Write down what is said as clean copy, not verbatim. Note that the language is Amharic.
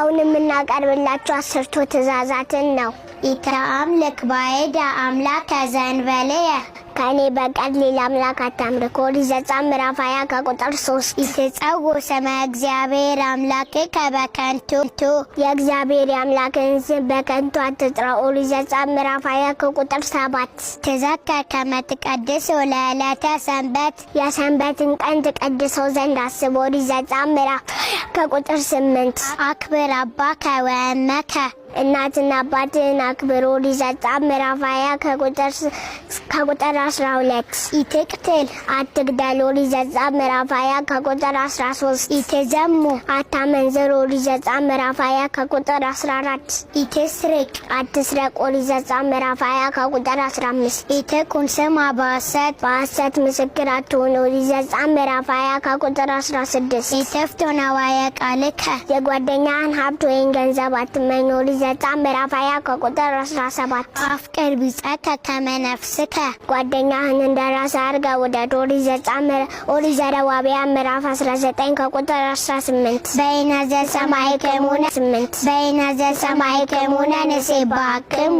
አሁን የምናቀርብላችሁ 10ቱ ትእዛዛትን ነው። ኢተአምልክ ባዕድ አምላከ ዘእንበሌየ ከኔ በቀር ሌላ አምላክ አታምልክ። ኦሪት ዘጸአት ምዕራፍ 20 ከቁጥር 3። ኢትጸውዕ ስመ እግዚአብሔር አምላክከ በከንቱ የእግዚአብሔር የአምላክን ስም በከንቱ አትጥራ። ኦሪት ዘጸአት ምዕራፍ 20 ከቁጥር 7። ትዘከር ከመ ትቀድስ ለዕለተ ሰንበት የሰንበትን ቀን ትቀድሰው ዘንድ አስብ። ኦሪት ዘጸአት ምዕራፍ ከቁጥር 8። አክብር አባከ ወእመከ እናትና አባትህን አክብር። ኦሪት ዘጸአት ምዕራፍ 20 ከቁጥር 12። ኢትቅትል አትግደል። ኦሪት ዘጸአት ምዕራፍ 20 ከቁጥር 13። ኢትዘሙ አታመንዝር። ኦሪት ዘጸአት ምዕራፍ 20 ከቁጥር 14። ኢትስርቅ አትስረቅ። ኦሪት ዘጸአት ምዕራፍ 20 ከቁጥር 15። ኢትኩን ስማ በሐሰት ምስክር አትሁን። ኦሪት ዘጸአት ምዕራፍ 20 ከቁጥር 16። ኢትፍቱ ነዋየ ቃልከ የጓደኛህን ሀብት ወይም ገንዘብ አትመኝ። ኦሪት ዘጸአት ምዕራፍ 20 ከቁጥር 17። አፍቅር ቢጸከ ከመ ነፍስከ ጓደኛህን እንደራስህ አድርገህ ውደድ። ኦሪት ዘሌዋውያን ምዕራፍ 19 ከቁጥር 18። በይነ ዘሰማዕክሙ ንሴብሐክሙ